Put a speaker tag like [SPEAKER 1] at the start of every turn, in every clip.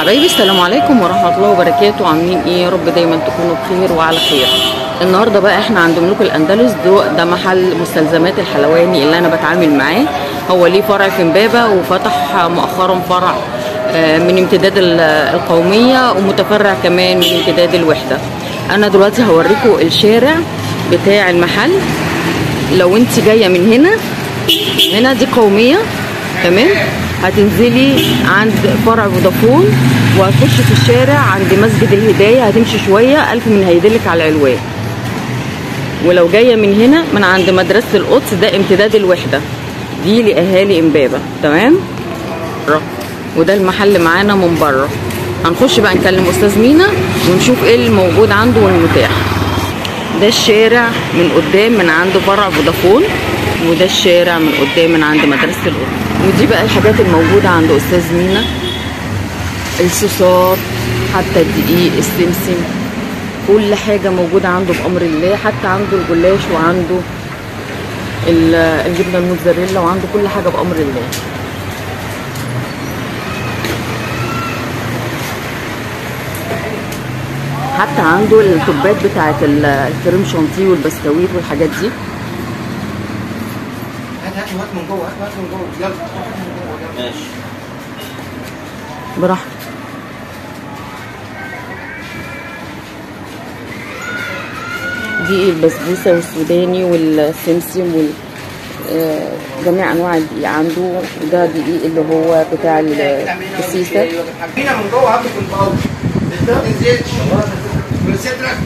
[SPEAKER 1] حبايبي السلام عليكم ورحمه الله وبركاته. عاملين ايه؟ يا رب دايما تكونوا بخير وعلى خير. النهارده بقى احنا عند ملوك الاندلس. ده محل مستلزمات الحلواني اللي انا بتعامل معاه. هو ليه فرع في امبابه وفتح مؤخرا فرع من امتداد القوميه ومتفرع كمان من امتداد الوحده. انا دلوقتي هوريكم الشارع بتاع المحل. لو انت جايه من هنا دي قوميه تمام، هتنزلي عند فرع فودافون وهتخشي في الشارع عند مسجد الهدايه، هتمشي شويه ألف من هيدلك على العلوان. ولو جايه من هنا من عند مدرسه القدس ده امتداد الوحده، دي لاهالي امبابه تمام. وده المحل معانا من بره. هنخش بقى نكلم استاذ مينا ونشوف ايه الموجود عنده والمتاح. ده الشارع من قدام من عند فرع فودافون، وده الشارع من قدام من عند مدرسه القدس. ودي بقى الحاجات الموجوده عند استاذ مينا، الصوصات حتى الدقيق السمسم، كل حاجه موجوده عنده بامر الله. حتى عنده الجلاش وعنده الجبنه الموتزاريلا وعنده كل حاجه بامر الله. حتى عنده الطبات بتاعت الكريم شانتيه والبسكويت والحاجات دي.
[SPEAKER 2] هات من جوه، هات من جوه، يلا ماشي
[SPEAKER 1] براحتك. دي البسبوسه والسوداني والسمسم جميع انواع الدقيق عنده. وده دقيق اللي هو بتاع الكسيسه.
[SPEAKER 2] هنا من جوه هات من جوه، ما تنزلش من صدرك.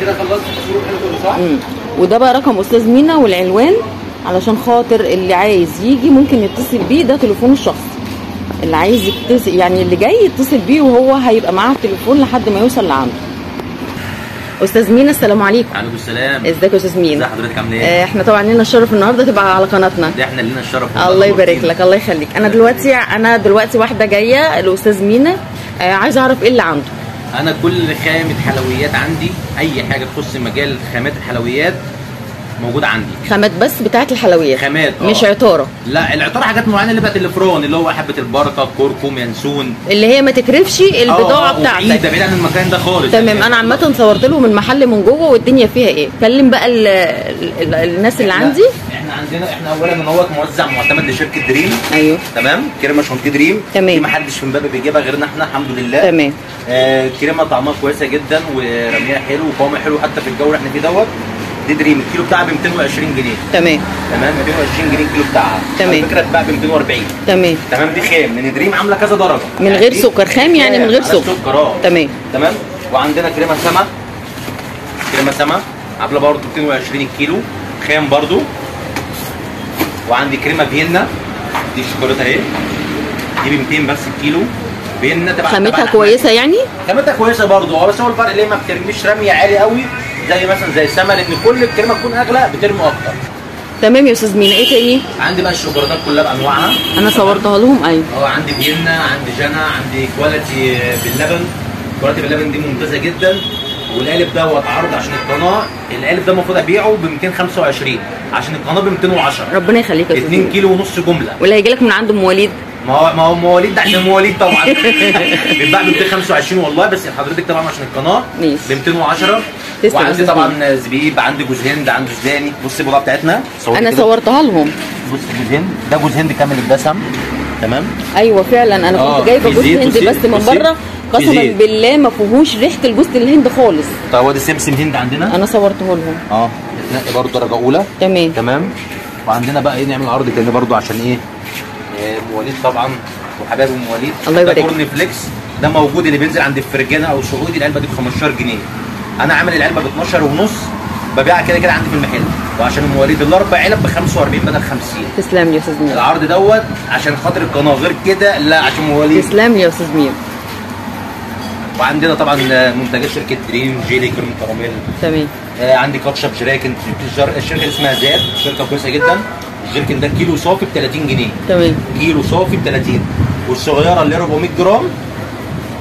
[SPEAKER 2] كده خلصت التصوير حلو صح؟
[SPEAKER 1] وده بقى رقم استاذ مينا والعنوان علشان خاطر اللي عايز يجي ممكن يتصل بيه. ده تليفونه الشخصي، اللي عايز يتصل يعني اللي جاي يتصل بيه وهو هيبقى معاه التليفون لحد ما يوصل لعنده. استاذ مينا السلام عليكم.
[SPEAKER 3] وعليكم السلام.
[SPEAKER 1] ازيك يا استاذ مينا؟
[SPEAKER 3] ازي حضرتك عامل ايه؟
[SPEAKER 1] احنا طبعا لنا الشرف النهارده تبقى على قناتنا.
[SPEAKER 3] ده احنا لنا الشرف.
[SPEAKER 1] الله يبارك لك، الله يخليك. انا دلوقتي واحده جايه الاستاذ مينا، عايزه اعرف ايه اللي عنده.
[SPEAKER 3] انا كل خامه حلويات عندي، اي حاجه تخص مجال خامات الحلويات موجوده عندي.
[SPEAKER 1] خامات بس بتاعت الحلويات؟
[SPEAKER 3] خامات
[SPEAKER 1] مش عطاره؟
[SPEAKER 3] لا العطاره حاجات معينه اللي بتاعت الفران، اللي هو حبه البركه، كركم، ينسون،
[SPEAKER 1] اللي هي ما تكرفش البضاعه بتاعتك.
[SPEAKER 3] ده بعيد عن المكان ده خالص.
[SPEAKER 1] تمام. انا عامه صورت لهم المحل من جوه والدنيا فيها ايه. كلم بقى الناس اللي عندي.
[SPEAKER 3] احنا اولا ان هو موزع معتمد لشركه دريم.
[SPEAKER 1] ايوه
[SPEAKER 3] تمام. كريمه شانتيه دريم.
[SPEAKER 1] تمام.
[SPEAKER 3] دي ما حدش في امبابه بيجيبها غيرنا احنا الحمد لله.
[SPEAKER 1] تمام.
[SPEAKER 3] كريمه طعمها كويسه جدا ورميها حلو وقوامها حلو حتى في الجو اللي احنا فيه دوت. دي دريم الكيلو بتاعها ب 220 جنيه.
[SPEAKER 1] تمام
[SPEAKER 3] 220 جنيه الكيلو بتاعها.
[SPEAKER 1] تمام.
[SPEAKER 3] على فكره اتباع ب 240.
[SPEAKER 1] تمام.
[SPEAKER 3] دي خام من دريم، عامله كذا درجه
[SPEAKER 1] من غير سكر. خام يعني من غير سكر. تمام.
[SPEAKER 3] وعندنا كريمه سما عامله برضه 220 الكيلو، خام برضه. وعندي كريمه فيينا، دي الشوكولاته اهي، دي ب 200 بس الكيلو. فيينا تبع
[SPEAKER 1] خامتها كويسه يعني؟
[SPEAKER 3] خامتها كويسه برضه، بس هو الفرق ليه ما بترميش رميه عالي قوي زي مثلا زي السما، لان كل الكريمه تكون اغلى بترمي اكتر.
[SPEAKER 1] تمام يا استاذ مينا. ايه تاني؟
[SPEAKER 3] عندي بقى الشوكولاتات كلها بانواعها،
[SPEAKER 1] انا صورتها لهم. ايوه
[SPEAKER 3] عندي فيينا، عندي جانا، عندي كواليتي باللبن. كواليتي باللبن دي ممتازه جدا. والقالب دوت عرض عشان القناه، القالب ده المفروض ابيعه ب 225 عشان القناه ب 210.
[SPEAKER 1] ربنا يخليك يا استاذ.
[SPEAKER 3] 2 كيلو ونص جمله.
[SPEAKER 1] واللي هيجي لك من عنده ام وليد؟
[SPEAKER 3] ما هو مواليد ده عشان مواليد طبعا. بيتباع ب 225 والله، بس حضرتك طبعا عشان القناه ب 210. وعندي طبعا زبيب، عندي جوز هند، عندي سوداني. بصي البضاعه بتاعتنا
[SPEAKER 1] انا صورتها لهم.
[SPEAKER 3] بص جوز هند، ده جوز هند كامل الدسم تمام.
[SPEAKER 1] ايوه فعلا انا كنت جايبه
[SPEAKER 3] في
[SPEAKER 1] جوز
[SPEAKER 3] زيت
[SPEAKER 1] هند
[SPEAKER 3] وزيت
[SPEAKER 1] بس من
[SPEAKER 3] وزيت.
[SPEAKER 1] بره
[SPEAKER 3] في
[SPEAKER 1] قسما
[SPEAKER 3] زيت.
[SPEAKER 1] بالله ما فيهوش ريحه الجوز الهند خالص.
[SPEAKER 3] طب وادي سمسم هند عندنا.
[SPEAKER 1] انا صورته لهم.
[SPEAKER 3] نتنقي برضه درجه اولى. تمام. وعندنا بقى ايه نعمل عرض تاني برضه عشان ايه ام وليد طبعا وحبايب ام وليد.
[SPEAKER 1] الله يبارك.
[SPEAKER 3] ده كورن فليكس ده موجود اللي بينزل عند الفرجانه او سعودي، العلبه دي ب 15 جنيه. انا عامل العلبه ب 12 ونص، ببيعها كده كده عندي في المحل. وعشان ام وليد الاربع علب ب 45 بدل 50.
[SPEAKER 1] تسلم لي يا استاذ مير.
[SPEAKER 3] العرض دوت عشان خاطر القناه، غير كده لا عشان ام وليد.
[SPEAKER 1] تسلم لي يا استاذ مير.
[SPEAKER 3] وعندنا طبعا منتجات شركه دريم جيلي كريم كراميل.
[SPEAKER 1] تمام.
[SPEAKER 3] عندي كاتشب جراكن، الشركه اسمها زاد، شركه كويسه جدا. الجيركن ده كيلو صافي ب 30 جنيه.
[SPEAKER 1] تمام.
[SPEAKER 3] كيلو صافي ب 30. والصغيره اللي 400 جرام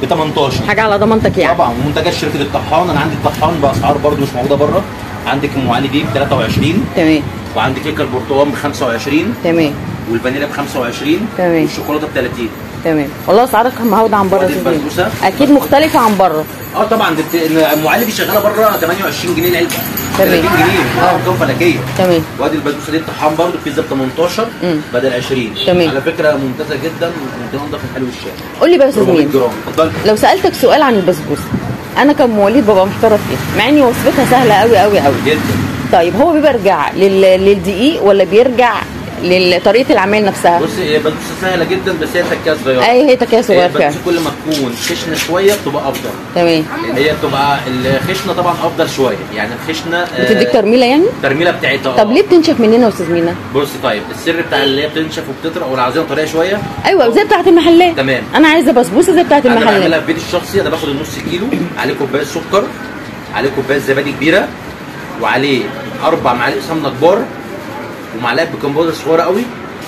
[SPEAKER 3] ب 18.
[SPEAKER 1] حاجه على ضمانتك يعني.
[SPEAKER 3] طبعا. ومنتجات شركه الطحان، انا عندي الطحان باسعار برده مش موجوده بره. عندك ام علي دي ب 23.
[SPEAKER 1] تمام.
[SPEAKER 3] وعندي كيكه البرتقال ب 25.
[SPEAKER 1] تمام.
[SPEAKER 3] والفانيليا ب 25.
[SPEAKER 1] تمام.
[SPEAKER 3] والشوكولاته ب 30.
[SPEAKER 1] تمام. والله اسعارك مهوده عن بره يا استاذ مير. اكيد مختلفه عن بره.
[SPEAKER 3] طبعا ام علي دي شغاله بره 28 جنيه العلبه.
[SPEAKER 1] تمام.
[SPEAKER 3] 30 جنيه ارقام فلكيه.
[SPEAKER 1] تمام.
[SPEAKER 3] وادي البسبوسه دي الطحان برده بيتزا ب 18 بدل 20.
[SPEAKER 1] تمام.
[SPEAKER 3] على فكره ممتازه جدا وممكن انضف من حلو الشارع.
[SPEAKER 1] قول لي بقى يا استاذ مير،
[SPEAKER 3] اتفضل.
[SPEAKER 1] لو سالتك سؤال عن البسبوسه انا كم وليد ببقى محتاره فيه مع اني وصفتها سهله قوي قوي قوي
[SPEAKER 3] جدا.
[SPEAKER 1] طيب هو بيرجع للدقيق ولا بيرجع لطريقه العمل نفسها؟
[SPEAKER 3] بص هي بسبوسه سهله جدا بس هي تكايه صغيره.
[SPEAKER 1] هي تكايه صغيره فعلا.
[SPEAKER 3] بس كل ما تكون خشنه شويه بتبقى افضل.
[SPEAKER 1] تمام.
[SPEAKER 3] هي بتبقى الخشنه طبعا افضل شويه، يعني الخشنه
[SPEAKER 1] بتديك ترميله يعني؟
[SPEAKER 3] الترميله بتاعتها.
[SPEAKER 1] طب ليه بتنشف مننا يا استاذ مينا؟
[SPEAKER 3] بص طيب السر بتاع اللي هي بتنشف وبتطرق ولو عايزينها طريه شويه.
[SPEAKER 1] ايوه زي بتاعه المحلات.
[SPEAKER 3] تمام.
[SPEAKER 1] انا عايزه بسبوسه زي بتاعه المحلات.
[SPEAKER 3] انا بعملها في بيتي الشخصي، انا باخد النص كيلو عليه كوبايه سكر، عليه كوبايه زبادي كبيره، وعليه 4 معالق سمنه كبار، ومعلقه بيكنج باودر صغيره قوي،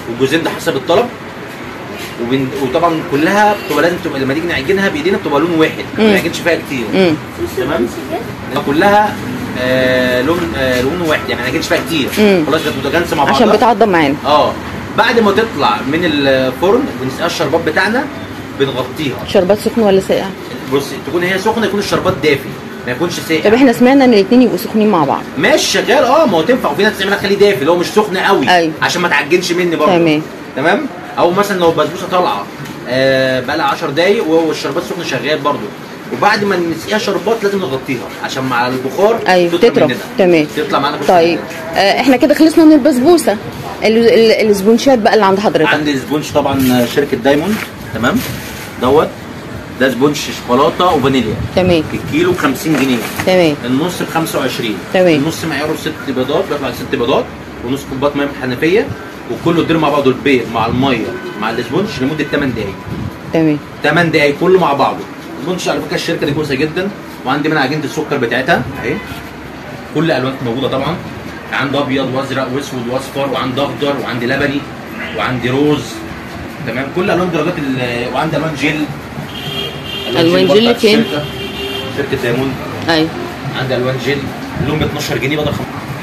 [SPEAKER 3] وجوزين ده حسب الطلب. وطبعا كلها بتبقى لازم تبقى لما نيجي نعجنها بايدينا بتبقى لون واحد، ما نعجنش فيها كتير. تمام. كلها لون واحد، يعني ما نعجنش فيها كتير. خلاص كانت متجانسه مع بعضها
[SPEAKER 1] عشان بتعضم معانا.
[SPEAKER 3] بعد ما تطلع من الفرن بنسقيها الشربات بتاعنا، بنغطيها.
[SPEAKER 1] شربات سخن ولا ساقع؟
[SPEAKER 3] بص تكون هي سخنه يكون الشربات دافي ما يكونش ساقع.
[SPEAKER 1] طب احنا سمعنا ان الاثنين يبقوا سخنين مع بعض.
[SPEAKER 3] ماشي شغال. ما هو تنفع. وفي ناس تعملها تخليه دافي اللي هو مش سخن قوي.
[SPEAKER 1] أيوة.
[SPEAKER 3] عشان ما تعجنش مني برضه. تمام. او مثلا لو البسبوسه طالعه بقى لها 10 دقايق والشربات سخن شغال برضه، وبعد ما نسقيها شربات لازم نغطيها عشان مع البخار
[SPEAKER 1] تطرى. تمام.
[SPEAKER 3] تطلع معانا.
[SPEAKER 1] طيب احنا كده خلصنا من البسبوسه. السبونشات بقى اللي عند حضرتك.
[SPEAKER 3] عندي سبونش طبعا شركه دايموند. تمام. ده سبونش شوكولاته وفانيليا.
[SPEAKER 1] تمام.
[SPEAKER 3] الكيلو ب 50 جنيه.
[SPEAKER 1] تمام.
[SPEAKER 3] النص ب 25.
[SPEAKER 1] تمام.
[SPEAKER 3] النص معياره 6 بيضات، بيطلع 6 بيضات ونص كوبايه ميه حنفيه، وكله يدير مع بعضه البيض مع الميه مع السبونش لمده 8 دقائق.
[SPEAKER 1] تمام.
[SPEAKER 3] 8 دقائق كله مع بعضه. السبونش على فكره الشركه دي كويسه جدا، وعندي منها عجينه السكر بتاعتها اهي. كل الالوان موجوده طبعا، عندي ابيض وازرق واسود واصفر، وعندي اخضر، وعندي لبني، وعندي روز. تمام. كل الوان درجات وعندي الوان جل.
[SPEAKER 1] الوان جل فين؟
[SPEAKER 3] شركه دايموند.
[SPEAKER 1] ايوه.
[SPEAKER 3] عندي الوان جل اللون ب 12 جنيه بدل 5.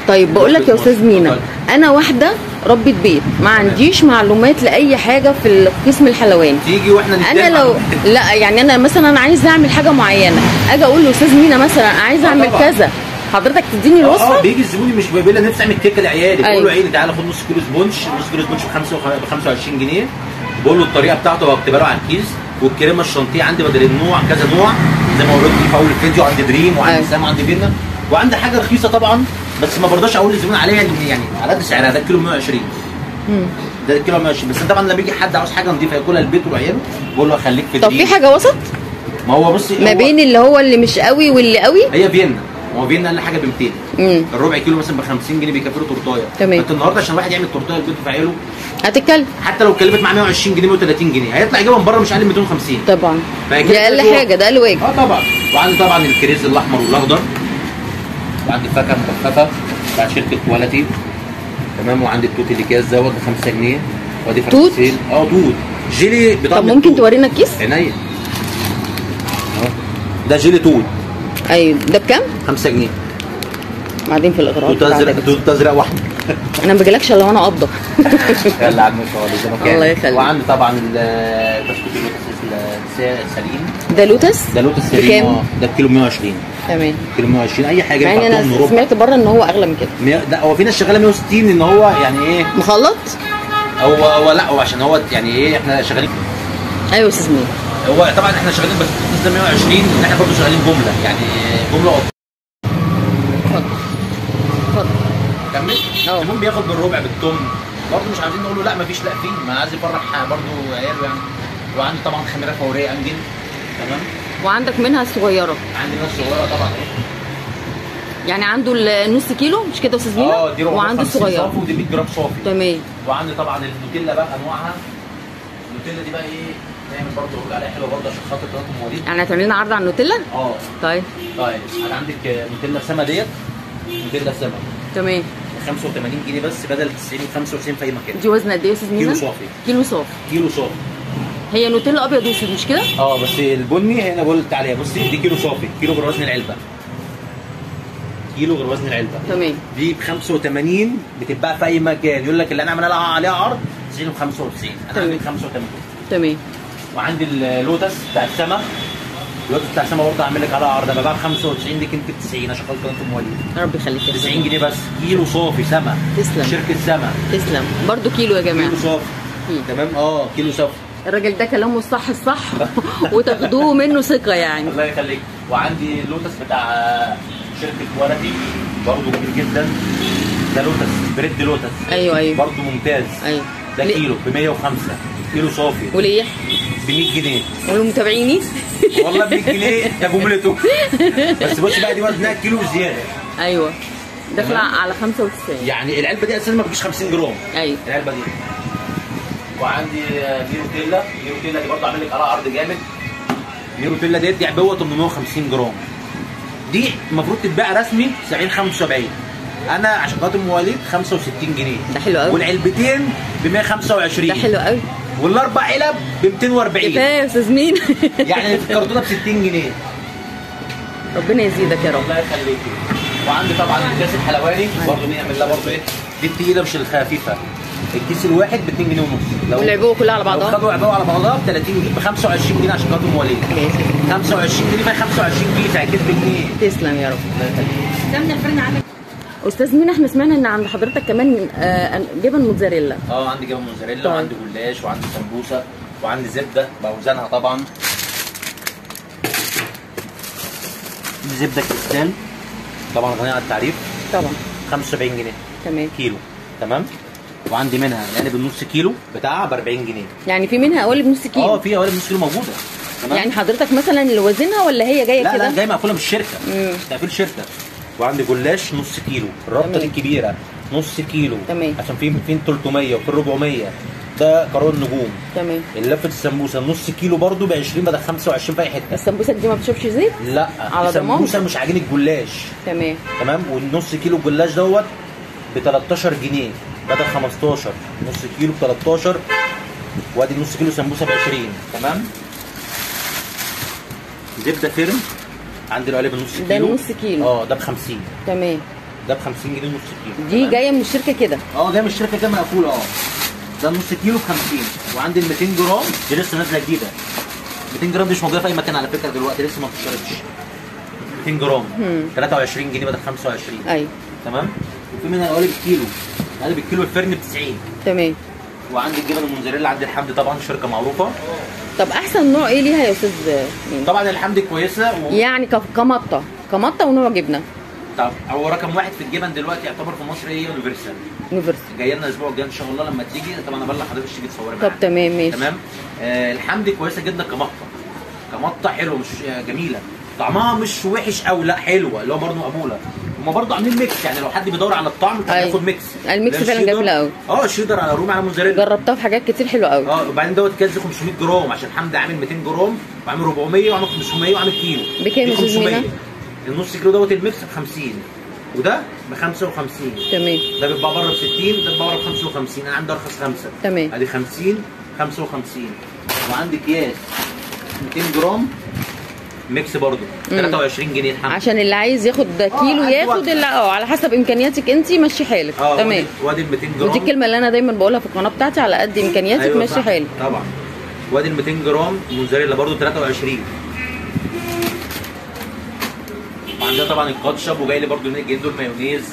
[SPEAKER 1] طيب بقول لك يا استاذ مينا، انا واحده ربة بيت ما عنديش معلومات لاي حاجه في القسم الحلواني.
[SPEAKER 3] تيجي واحنا
[SPEAKER 1] انا لو لا يعني انا مثلا عايزه اعمل حاجه معينه، اجي اقول له استاذ مينا مثلا عايزه اعمل كذا، حضرتك تديني الوصفه؟
[SPEAKER 3] بيجي الزبون مش بيقول لي نفسي اعمل كيكه لعيالي، بقول له عيني تعالى خد نص كيلو سبونش، نص كيلو سبونش ب 25 جنيه. بقول له الطريقه بتاعته وبكتبها له على الكيس، والكريمه الشانتيه عندي بدل النوع كذا نوع زي ما وريت في اول الفيديو. عندي دريم وعندي سام وعندي فينا، وعندي حاجه رخيصه طبعا بس ما برضاش اقول للزبون عليها يعني على قد سعرها. ده الكيلو 120. ده الكيلو 120 بس. طبعا لما يجي حد عاوز حاجه نظيفه ياكلها البيت وعياله بقول له خليك في
[SPEAKER 1] طب في حاجه وسط؟
[SPEAKER 3] ما هو بصي
[SPEAKER 1] ما بين اللي هو اللي مش قوي واللي قوي.
[SPEAKER 3] هي فيينا. هو فيينا اقل حاجه ب 200. الربع كيلو مثلا ب 50 جنيه بيكفي له تورتايه.
[SPEAKER 1] تمام.
[SPEAKER 3] انت النهارده عشان واحد يعمل تورتايه البيت في عياله
[SPEAKER 1] هتتكلم
[SPEAKER 3] حتى لو كلفت معاه 120 جنيه 130 جنيه هيطلع يجيبها من بره مش اقل من 250.
[SPEAKER 1] طبعا. دي اقل حاجه، ده اقل واجب.
[SPEAKER 3] طبعا. وعندي طبعا الكريز الاحمر والاخضر، وعندي فاكهه مخففه بتاعت شركه كواليتي. تمام. وعندي التوت اللي كاس دوت ب 5 جنيه. وادي
[SPEAKER 1] توت؟
[SPEAKER 3] توت جيلي بطعم.
[SPEAKER 1] طب ممكن تورينا الكيس؟
[SPEAKER 3] عينيا. ده جيلي توت.
[SPEAKER 1] ايوه ده بكام؟
[SPEAKER 3] 5 جنيه.
[SPEAKER 1] بعدين في الاغراض
[SPEAKER 3] توت ازرق واحد.
[SPEAKER 1] انا ما بجيلكش الا وانا قابضه.
[SPEAKER 3] يلا يا عم خالص.
[SPEAKER 1] الله يخليك.
[SPEAKER 3] وعندي طبعا بسكوت اللوتس السليم.
[SPEAKER 1] ده لوتس؟
[SPEAKER 3] ده لوتس سليم. ده الكيلو 120.
[SPEAKER 1] تمام.
[SPEAKER 3] كيلو 120 اي حاجه.
[SPEAKER 1] يعني انا سمعت بره ان هو اغلى من كده.
[SPEAKER 3] لا هو في ناس شغاله 160 ان هو يعني ايه
[SPEAKER 1] مخلط؟
[SPEAKER 3] هو لا هو عشان هو يعني ايه احنا شغالين.
[SPEAKER 1] ايوه يا استاذ مين.
[SPEAKER 3] هو طبعا احنا شغالين بس ده 120 ان احنا برضه شغالين جمله يعني جمله.
[SPEAKER 1] اتفضل اتفضل
[SPEAKER 3] كمل.
[SPEAKER 1] اه.
[SPEAKER 3] المهم بياخد بالربع بالثمن برضه مش عايزين نقول له لا مفيش لا فيه، ما عايز يفرح برضه عياله يعني. وعندي طبعا خميره فوريه انجل. تمام.
[SPEAKER 1] وعندك منها الصغيره.
[SPEAKER 3] عندي ناس صغيره طبعا.
[SPEAKER 1] يعني عنده النص كيلو مش كده يا استاذ مينا؟
[SPEAKER 3] دي
[SPEAKER 1] وعنده الصغيره
[SPEAKER 3] صافي ودي 100 جرام صافي.
[SPEAKER 1] تمام.
[SPEAKER 3] وعندي طبعا النوتيلا بقى انواعها. النوتيلا دي بقى ايه نعمل برضه اقول عليها حلوه برضه عشان خاطر طلعت مواليد.
[SPEAKER 1] يعني هتعملي لنا عرض على النوتيلا؟
[SPEAKER 3] طيب انا عندك نوتيلا سما ديت. نوتيلا سما
[SPEAKER 1] تمام
[SPEAKER 3] 85 جنيه بس بدل 90 95 في اي مكان.
[SPEAKER 1] دي وزن قد ايه يا استاذ مينا؟
[SPEAKER 3] كيلو صافي.
[SPEAKER 1] كيلو صافي.
[SPEAKER 3] كيلو صافي.
[SPEAKER 1] هي نوتيلا ابيض واسود مش كده؟
[SPEAKER 3] بس البني هي انا قلت عليها بصي دي كيلو صافي، كيلو غير وزن العلبه. كيلو غير وزن العلبه.
[SPEAKER 1] تمام.
[SPEAKER 3] دي ب 85 بتتباع في اي مكان، يقول لك اللي انا عامل عليها عرض 90 و 95 انا عامل 85.
[SPEAKER 1] تمام.
[SPEAKER 3] وعندي اللوتس بتاع السما. اللوتس بتاع السما برضه عامل لك عليها عرض ببيعها ب 95 دي كنت ب 90 عشان خاطر كنت مواليد.
[SPEAKER 1] يا رب يخليك يا
[SPEAKER 3] 90 جنيه بس كيلو صافي سما.
[SPEAKER 1] تسلم.
[SPEAKER 3] شركه سما.
[SPEAKER 1] تسلم برضه كيلو يا جماعه.
[SPEAKER 3] كيلو صافي. تمام كيلو صافي.
[SPEAKER 1] الراجل ده كلامه الصح وتاخدوه منه ثقه يعني.
[SPEAKER 3] الله يخليك. وعندي اللوتس بتاع شركه ورقي برضه جميل جدا. ده لوتس بريد لوتس.
[SPEAKER 1] ايوه
[SPEAKER 3] برضه ممتاز.
[SPEAKER 1] ايوه
[SPEAKER 3] ده كيلو ب 105 كيلو صافي.
[SPEAKER 1] وليه؟
[SPEAKER 3] ب 100 جنيه.
[SPEAKER 1] والمتابعيني
[SPEAKER 3] والله ب 100 جنيه ده جملته. بس بص بقى دي وزنها كيلو زياده.
[SPEAKER 1] ايوه داخله على 95.
[SPEAKER 3] يعني العلبه دي اساسا ما بتجيش 50 جرام.
[SPEAKER 1] ايوه
[SPEAKER 3] العلبه دي. وعندي ميروتيلا. ميروتيلا دي برضه عامل لك عليها عرض جامد. ميروتيلا ديت دي عبوه 850 جرام. دي المفروض تتباع رسمي 70 75. انا عشان خاطر مواليد 65 جنيه.
[SPEAKER 1] ده حلو قوي.
[SPEAKER 3] والعلبتين ب 125.
[SPEAKER 1] ده حلو قوي.
[SPEAKER 3] والاربع علب ب 240.
[SPEAKER 1] كفايه يا استاذ مين.
[SPEAKER 3] يعني الكرتونه ب 60 جنيه.
[SPEAKER 1] ربنا يزيدك يا رب.
[SPEAKER 3] الله يخليكي. وعندي طبعا الكاس الحلواني برضه نعمل لها برضه ايه دي التقيله مش الخفيفه. الكيس الواحد ب 2 جنيه ونص.
[SPEAKER 1] والعبوه كلها على بعضها؟
[SPEAKER 3] لو خدوا عبوه على بعضها ب 30 جنيه ب 25 جنيه عشان خاطر مواليد. 25 جنيه ب 25 كيس هيكيس بجنيه.
[SPEAKER 1] تسلم يا رب.
[SPEAKER 3] الله يخليك.
[SPEAKER 1] ده فرن عندك استاذ مين. احنا سمعنا ان عند حضرتك كمان جبن موتزاريلا.
[SPEAKER 3] عندي جبن موتزاريلا وعندي جلاش وعندي سمبوسه وعندي زبده باوزانها طبعا. دي زبده كريستال طبعا غنيه عن التعريف.
[SPEAKER 1] طبعا
[SPEAKER 3] 75 جنيه.
[SPEAKER 1] تمام.
[SPEAKER 3] كيلو. تمام. وعندي منها يعني بالنص كيلو بتاعها ب 40 جنيه.
[SPEAKER 1] يعني في منها قوالب نص كيلو؟
[SPEAKER 3] في قوالب نص كيلو موجوده. تمام.
[SPEAKER 1] يعني حضرتك مثلا اللي وزنها ولا هي جايه كده؟
[SPEAKER 3] لا جايه مقفوله من الشركه. تقفيل شركه. وعندي جلاش نص كيلو. الربطه دي الكبيره نص كيلو.
[SPEAKER 1] تمام.
[SPEAKER 3] عشان في 300 وفي 400. ده قارون نجوم.
[SPEAKER 1] تمام.
[SPEAKER 3] لفه السمبوسه نص كيلو برضو ب 20 بدل 25 في اي حته.
[SPEAKER 1] السمبوسه دي ما بتشوفش زيت؟
[SPEAKER 3] لا
[SPEAKER 1] على
[SPEAKER 3] السمبوسه مش عجين الجلاش.
[SPEAKER 1] تمام.
[SPEAKER 3] والنص كيلو الجلاش دوت ب 13 جنيه بدل 15. نص كيلو ب 13. وادي نص كيلو سمبوسه ب 20. تمام. زبده فرن عندي العلب النص كيلو.
[SPEAKER 1] ده النص كيلو.
[SPEAKER 3] ده ب 50.
[SPEAKER 1] تمام.
[SPEAKER 3] ده ب 50 جنيه نص كيلو.
[SPEAKER 1] دي جايه من الشركه كده؟
[SPEAKER 3] جايه من الشركه كده مقفوله. ده نص كيلو ب 50. وعندي ال 200 جرام دي لسه نازله جديده. 200 جرام دي مش موجوده في اي مكان على فكره دلوقتي لسه ما انتشرتش. 200 جرام 23 جنيه بدل 25.
[SPEAKER 1] ايوه.
[SPEAKER 3] تمام. وفي منها قوالب الكيلو. قوالب الكيلو الفرن ب 90.
[SPEAKER 1] تمام.
[SPEAKER 3] وعندي الجبن الموتزاريلا عندي الحمد طبعا شركه معروفه.
[SPEAKER 1] طب احسن نوع ايه ليها يا استاذ مين؟
[SPEAKER 3] طبعا الحمد كويسه
[SPEAKER 1] يعني كمطه ونوع جبنه.
[SPEAKER 3] طب هو رقم واحد في الجبن دلوقتي يعتبر في مصر هي يونيفرسال. جايه لنا الاسبوع الجاي ان شاء الله لما تيجي طبعا ابلغ حضرتك تيجي تصوري معانا.
[SPEAKER 1] طب تمام ماشي.
[SPEAKER 3] تمام. الحمد كويسه جدا كمطه حلوه مش جميله. طعمها مش وحش قوي لا حلوه اللي هو برضه مقبوله. هم برضه عاملين ميكس يعني لو حد بيدور على الطعم ياخد ميكس.
[SPEAKER 1] الميكس فعلا جميل قوي.
[SPEAKER 3] شيدر على رومي على موزاريلا.
[SPEAKER 1] جربتها في حاجات كتير حلوه قوي.
[SPEAKER 3] وبعدين دوت كاس 500 جرام عشان حمدي عامل 200 جرام وعامل 400 وعامل 500 وعامل كيلو.
[SPEAKER 1] بكام يا استاذ مينا؟
[SPEAKER 3] النص كيلو دوت الميكس ب 50 وده ب 55.
[SPEAKER 1] تمام. ده
[SPEAKER 3] بيتباع بره ب 60 ده بيتباع بره ب 55. انا عندي ارخص 5.
[SPEAKER 1] تمام.
[SPEAKER 3] ادي 50 55. وعندي اكياس 200 جرام ميكس برضه 23 جنيه الحمد.
[SPEAKER 1] عشان اللي عايز ياخد كيلو ياخد اللي على حسب امكانياتك انت مشي حالك. تمام.
[SPEAKER 3] وادي ال 200 جرام
[SPEAKER 1] ودي الكلمه اللي انا دايما بقولها في القناه بتاعتي على قد امكانياتك مشي حالك.
[SPEAKER 3] طبعا. وادي ال 200 جرام موزاريلا برضه 23. وعندنا طبعا الكاتشب وجاي لي برضه جايين دول مايونيز.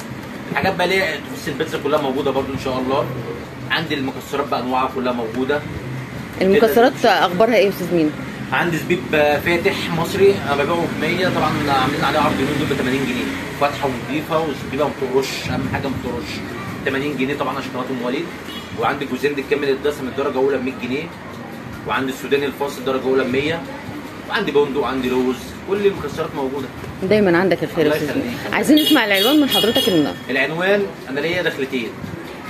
[SPEAKER 3] الحاجات بقى ليه تخص البيتزا كلها موجوده برضه ان شاء الله. عندي المكسرات بانواعها كلها موجوده.
[SPEAKER 1] المكسرات اخبارها ايه يا استاذ مينا؟
[SPEAKER 3] عندي زبيب فاتح مصري انا ببيعه ب 100، طبعا عاملين عليه عرض اليومين دول ب 80 جنيه، فاتحه ونضيفه والزبيبه ما بتقرش، اهم حاجه ما بتقرش. 80 جنيه طبعا عشان قناه مواليد. وعندي جوزين كامل الدسم الدرجه الاولى ب 100 جنيه. وعندي السوداني الفاصل الدرجه الاولى ب 100. وعندي بندق وعندي لوز، كل المكسرات موجوده.
[SPEAKER 1] دايما عندك الخير يا استاذ مينا. عايزين نسمع العنوان من حضرتك النهارده.
[SPEAKER 3] العنوان انا ليا دخلتين.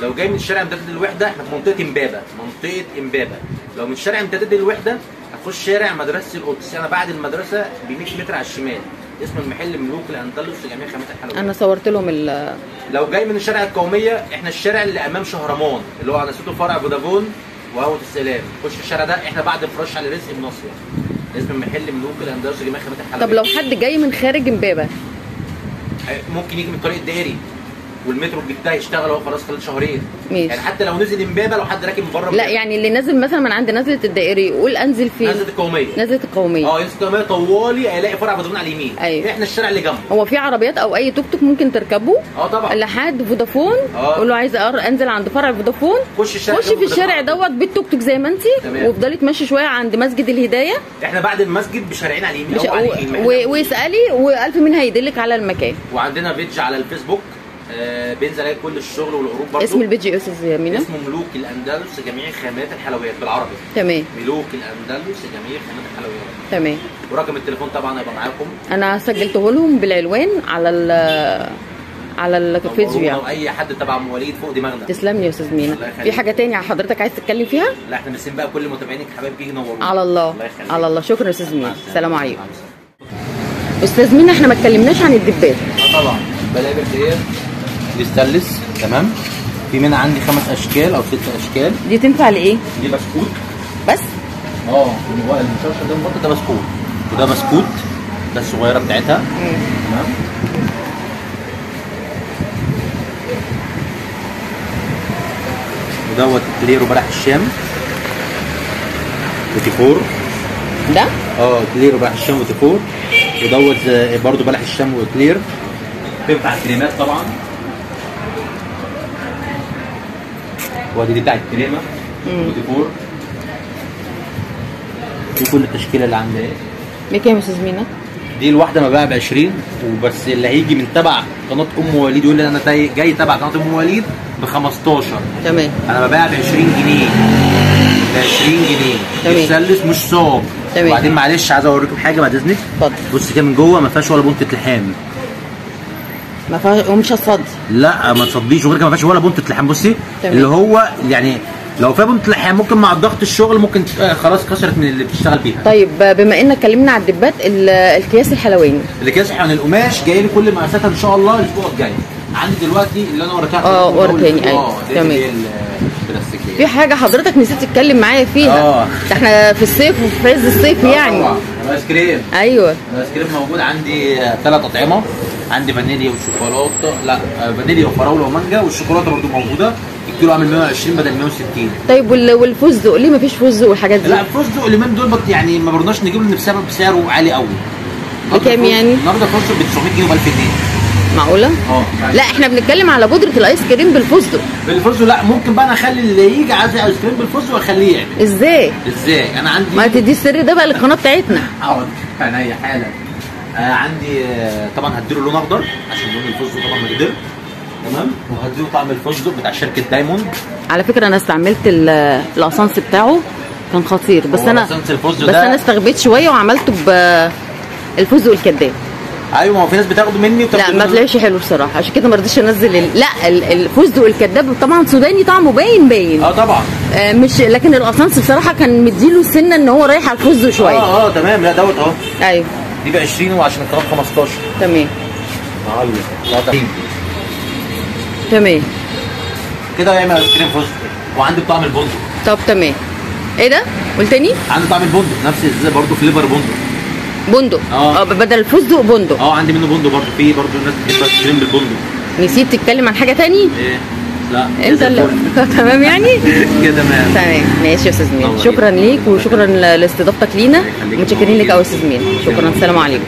[SPEAKER 3] لو جاي من شارع امتداد الوحده احنا في منطقه امبابه، منطقه امبابه. لو من شارع امتداد الوحده هتخش شارع مدرسه القدس، انا بعد المدرسه ب 100 متر على الشمال. اسم المحل ملوك الاندلس لجميع خامات الحلويات.
[SPEAKER 1] انا صورت لهم
[SPEAKER 3] لو جاي من الشارع القوميه احنا الشارع اللي امام شهرمان اللي هو على صوته فرع فودافون وقهوه السلام، خش الشارع ده احنا بعد فرش على رزق بناصيه. اسم المحل ملوك الاندلس لجميع خامات الحلويات.
[SPEAKER 1] طب لو حد جاي من خارج امبابه
[SPEAKER 3] ممكن يجي من طريق الدائري والمترو الجديد هيشتغل اهو خلاص خلال شهرين.
[SPEAKER 1] ماشي.
[SPEAKER 3] يعني حتى لو نزل امبابه، لو حد راكب من بره
[SPEAKER 1] لا يعني اللي نازل مثلا من عند نزله الدائري يقول انزل فين؟
[SPEAKER 3] نزله القوميه.
[SPEAKER 1] نزله القوميه.
[SPEAKER 3] ينزل القوميه طوالي هيلاقي فرع فودافون على اليمين.
[SPEAKER 1] أيوة.
[SPEAKER 3] احنا الشارع اللي جنبه.
[SPEAKER 1] هو في عربيات او اي توك توك ممكن تركبه؟
[SPEAKER 3] طبعا.
[SPEAKER 1] لحد فودافون قول له عايز انزل عند فرع فودافون،
[SPEAKER 3] خش
[SPEAKER 1] في الشارع دوت بالتوك توك زي ما انت، وافضلي تمشي شويه عند مسجد الهدايه.
[SPEAKER 3] احنا بعد المسجد بشارعين على اليمين
[SPEAKER 1] واسالي والف مين هيدلك على المكان.
[SPEAKER 3] وعندنا بيدج على الفيسبوك بينزل عليه كل الشغل والعروض برضه.
[SPEAKER 1] اسم البيدج يا استاذ مينا؟
[SPEAKER 3] اسمه ملوك الاندلس جميع خامات الحلويات بالعربي.
[SPEAKER 1] تمام.
[SPEAKER 3] ملوك الاندلس جميع خامات الحلويات.
[SPEAKER 1] تمام.
[SPEAKER 3] ورقم التليفون طبعا هيبقى معاكم.
[SPEAKER 1] انا سجلته لهم بالعنوان على الفيديو يعني.
[SPEAKER 3] لو اي حد تبع مواليد فوق دماغنا.
[SPEAKER 1] تسلم لي يا استاذ مينا. في حاجه تاني حضرتك عايز تتكلم فيها؟
[SPEAKER 3] لا احنا بنسيب بقى كل متابعينك حبايبي يجي ينورونا.
[SPEAKER 1] على الله على الله. شكرا يا استاذ مينا. السلام عليكم. استاذ مينا احنا ما اتكلمناش عن الدبات.
[SPEAKER 3] طبعا بلاقي ديت الستانلس تمام. في منها عندي 5 اشكال او 6 اشكال.
[SPEAKER 1] دي تنفع لايه؟
[SPEAKER 3] دي بسكوت
[SPEAKER 1] بس؟
[SPEAKER 3] هو المشرشر ده مبطط ده بسكوت، وده بسكوت ده الصغيره بتاعتها. تمام. ودوت كليرو بلح الشام وتيفور.
[SPEAKER 1] ده؟
[SPEAKER 3] كليرو بلح الشام وتيفور. ودوت برضو بلح الشام وكلير. بينفع الكريمات طبعا. ودي بتاعت الكريمه وديكور. دي كل التشكيله اللي عندي.
[SPEAKER 1] بكام يا استاذ مينا؟
[SPEAKER 3] دي الواحده ما بقى ب 20 وبس. اللي هيجي من تبع قناه ام وليد يقول لي انا جاي تبع قناه ام وليد ب 15.
[SPEAKER 1] تمام.
[SPEAKER 3] انا ببيعها ب 20 جنيه. ب 20 جنيه.
[SPEAKER 1] تمام.
[SPEAKER 3] السلس مش صاج.
[SPEAKER 1] تمام.
[SPEAKER 3] وبعدين معلش عايز اوريكم حاجه بعد اذنك.
[SPEAKER 1] اتفضل.
[SPEAKER 3] بص كده من جوه ما فيهاش ولا بنطه لحام.
[SPEAKER 1] ما فيهاش ومش هتصدي.
[SPEAKER 3] لا ما تصديش، وغير كده ما فيهاش ولا بنطه لحام. بصي
[SPEAKER 1] تمام.
[SPEAKER 3] اللي هو يعني لو فيها بنطه لحام ممكن مع ضغط الشغل ممكن خلاص كسرت من اللي بتشتغل بيها.
[SPEAKER 1] طيب بما انك اتكلمنا على الدبات، الكياس الحلواني.
[SPEAKER 3] الاكياس عن القماش جاي لي كل مقاساتها ان شاء الله الاسبوع الجاي. عندي دلوقتي اللي انا وريتها
[SPEAKER 1] وريتني. ايوه تمام. في حاجه حضرتك نسيت تتكلم معايا فيها. ده احنا في الصيف وفي عز الصيف يعني.
[SPEAKER 3] طبعا الايس كريم.
[SPEAKER 1] ايوه
[SPEAKER 3] الايس كريم موجود عندي 3 اطعمه. عندي فانيليا وشوكولاته، لا فانيليا وفراوله ومانجا، والشوكولاته برضو موجوده. الكيلو عامل 120 بدل 160.
[SPEAKER 1] طيب والفستق ليه ما فيش فستق والحاجات دي؟
[SPEAKER 3] لا الفستق اليومين دول يعني ما برضناش نجيب له بسبب سعره عالي قوي.
[SPEAKER 1] بكام يعني؟
[SPEAKER 3] النهارده الفستق ب 900 جنيه و 1000 جنيه.
[SPEAKER 1] معقوله؟ لا احنا بنتكلم على بودره الايس كريم بالفستق.
[SPEAKER 3] بالفستق لا ممكن بقى انا اخلي اللي يجي عايز ايس كريم بالفستق واخليه يعمل.
[SPEAKER 1] ازاي؟
[SPEAKER 3] انا عندي
[SPEAKER 1] ما تدي السر ده بقى للقناه بتاعتنا.
[SPEAKER 3] عينيا حالا. عندي طبعا هديله لون اخضر عشان لون الفستق طبعا مقدر. تمام. وهديله طعم الفستق بتاع شركه دايموند.
[SPEAKER 1] على فكره انا استعملت الاسانس بتاعه كان خطير، بس انا استغبيت شويه وعملته بالفستق الكداب.
[SPEAKER 3] ايوه ما هو في ناس بتاخده مني
[SPEAKER 1] لا ما طلعش حلو الصراحه، عشان كده ما رضيتش انزل لا الفستق الكداب طبعا سوداني طعمه باين.
[SPEAKER 3] طبعا.
[SPEAKER 1] مش لكن الاسانس بصراحه كان مديله سنه ان هو رايح على الفستق شويه.
[SPEAKER 3] تمام. لا دوت اهو.
[SPEAKER 1] ايوه
[SPEAKER 3] دي ب 20 وعشان القناه 15.
[SPEAKER 1] تمام.
[SPEAKER 3] لا
[SPEAKER 1] تمام
[SPEAKER 3] كده يعمل ايس كريم فستق. وعندي طعم البندق.
[SPEAKER 1] طب تمام. ايه ده؟ قلت تاني؟
[SPEAKER 3] عندي طعم البندق نفس برضه فليفر بندق.
[SPEAKER 1] بدل الفستق بندق.
[SPEAKER 3] عندي منه بندق برضه. في برضه الناس بتحب ايس كريم بالبندق.
[SPEAKER 1] نسيت تتكلم عن حاجه تاني؟
[SPEAKER 3] ايه؟ لا
[SPEAKER 1] انت اللي تمام يعني؟
[SPEAKER 3] كده تمام.
[SPEAKER 1] ماشي يا استاذ مين. شكرا ليك وشكرا لاستضافتك لينا. متشكرين لك قوي يا استاذ مين. شكرا. السلام عليكم.